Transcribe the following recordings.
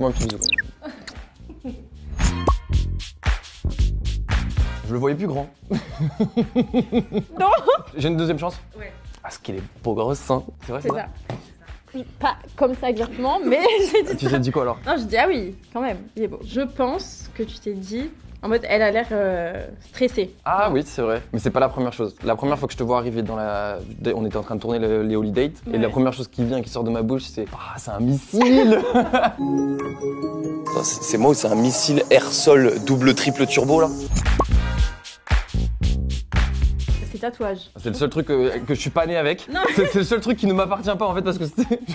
Fais-moi un petit bisou. Je le voyais plus grand. Non. J'ai une deuxième chance? Ouais. Parce qu'il est beau gosse, hein. C'est vrai, C'est ça. Oui, pas comme ça exactement, mais j'ai dit Tu t'es dit quoi alors? Non, je dis ah oui, quand même, il est beau. Je pense que tu t'es dit, en mode, elle a l'air stressée. Ah oui, c'est vrai. Mais c'est pas la première chose. La première fois que je te vois arriver dans la... On était en train de tourner les Holidays. Ouais. Et la première chose qui vient, qui sort de ma bouche, c'est... Ah, c'est un missile. C'est moi ou c'est un missile air-sol double triple turbo là? C'est tatouage. C'est le seul truc que je suis pas né avec. Non. C'est le seul truc qui ne m'appartient pas en fait parce que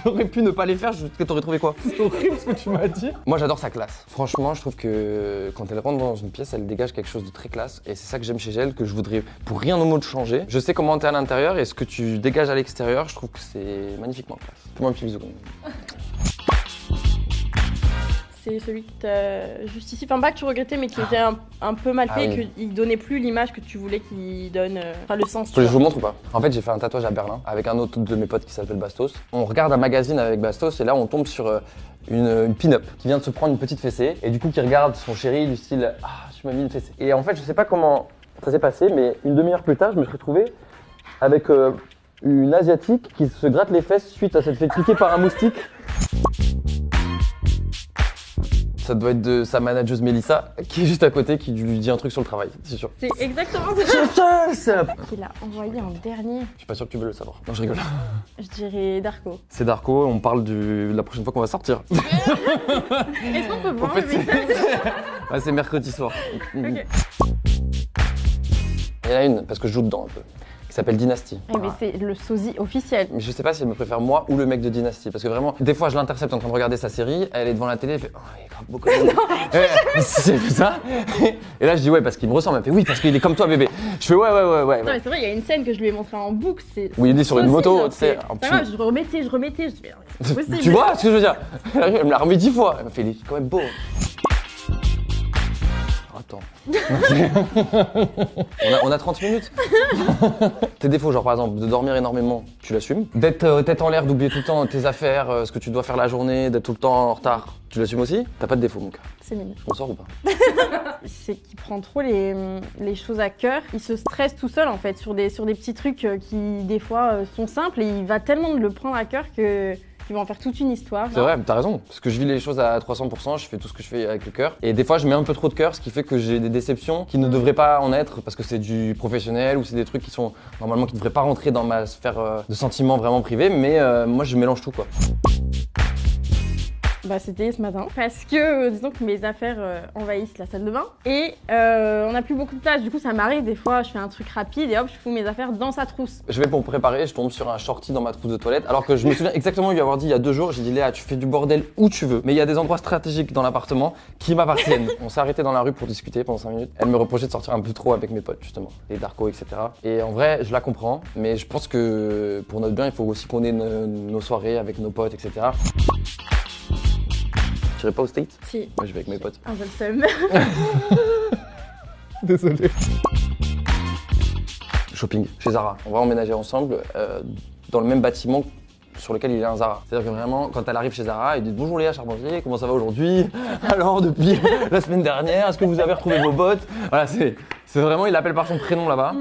j'aurais pu ne pas les faire, t'aurais trouvé quoi? C'est horrible ce que tu m'as dit. Moi j'adore sa classe. Franchement je trouve que quand elle rentre dans une pièce, elle dégage quelque chose de très classe et c'est ça que j'aime chez elle, que je voudrais pour rien au monde changer. Je sais comment t'es à l'intérieur et ce que tu dégages à l'extérieur, je trouve que c'est magnifiquement classe. Fais-moi un petit bisou quand même. C'est celui qui t'a justifie, enfin pas que tu regrettais, mais qui était un peu mal fait, oui. qu'il donnait plus l'image que tu voulais qu'il donne, enfin le sens. Faut que je vous montre ou pas? En fait j'ai fait un tatouage à Berlin avec un autre de mes potes qui s'appelle Bastos. On regarde un magazine avec Bastos et là on tombe sur une pin-up qui vient de se prendre une petite fessée et du coup qui regarde son chéri du style ah tu m'as mis une fessée. Et en fait je sais pas comment ça s'est passé mais une demi-heure plus tard je me suis retrouvé avec une asiatique qui se gratte les fesses suite à s'être fait piquer par un moustique. Ça doit être de sa manageuse Mélissa qui est juste à côté qui lui dit un truc sur le travail, c'est sûr. C'est exactement ça. Qu'il a envoyé en dernier. Je suis pas sûr que tu veux le savoir. Non je rigole. Je dirais Darko. C'est Darko, on parle de la prochaine fois qu'on va sortir. Est-ce qu'on peut voir En fait, le message? Ouais, c'est mercredi soir. Ok. Il y en a une, parce que je joue dedans un peu, qui s'appelle Dynasty. Eh, mais c'est le sosie officiel. Mais je sais pas si elle me préfère moi ou le mec de Dynasty, parce que vraiment, des fois je l'intercepte en train de regarder sa série, elle est devant la télé, elle fait oh il est grave beaucoup de c'est ça. Et là je dis ouais parce qu'il me ressemble, elle fait oui parce qu'il est comme toi bébé. Je fais ouais. Non mais c'est vrai, il y a une scène que je lui ai montrée en boucle, c'est... Oui il est sur une moto, tu sais. C'est pas grave, je remettais, je dis c'est possible. Tu vois ce que je veux dire? Elle me l'a remis 10 fois, elle m'a fait il est quand même beau. Attends. on a 30 minutes. Tes défauts, genre par exemple, de dormir énormément, tu l'assumes. D'être tête en l'air, d'oublier tout le temps tes affaires, ce que tu dois faire la journée, d'être tout le temps en retard, tu l'assumes aussi? T'as pas de défaut mon gars. C'est mignon. On sort ou pas? C'est qu'il prend trop les choses à cœur. Il se stresse tout seul en fait sur des petits trucs qui des fois sont simples et il va tellement le prendre à cœur que... Ils vont en faire toute une histoire. C'est vrai, t'as raison, parce que je vis les choses à 300%, je fais tout ce que je fais avec le cœur. Et des fois, je mets un peu trop de cœur, ce qui fait que j'ai des déceptions qui ne devraient pas en être, parce que c'est du professionnel ou c'est des trucs qui sont normalement qui ne devraient pas rentrer dans ma sphère de sentiments vraiment privés, mais moi je mélange tout quoi. Bah c'était ce matin parce que disons que mes affaires envahissent la salle de bain et on n'a plus beaucoup de place, du coup ça m'arrive des fois je fais un truc rapide et hop je fous mes affaires dans sa trousse. Je vais pour me préparer, je tombe sur un shorty dans ma trousse de toilette alors que je me souviens exactement lui avoir dit il y a 2 jours, j'ai dit Léa tu fais du bordel où tu veux mais il y a des endroits stratégiques dans l'appartement qui m'appartiennent. On s'est arrêté dans la rue pour discuter pendant 5 minutes, elle me reprochait de sortir un peu trop avec mes potes justement, les Darko etc. Et en vrai je la comprends mais je pense que pour notre bien il faut aussi qu'on ait nos soirées avec nos potes etc. Tu irais pas au States? Si. Moi je vais avec mes potes. Un peu le seum. Désolé. Shopping chez Zara. On va emménager ensemble dans le même bâtiment sur lequel il y a un Zara. C'est-à-dire que vraiment, quand elle arrive chez Zara, elle dit bonjour Léa Charpentier, comment ça va aujourd'hui? Alors depuis la semaine dernière, est-ce que vous avez retrouvé vos bottes? Voilà, c'est vraiment, il l'appelle par son prénom là-bas.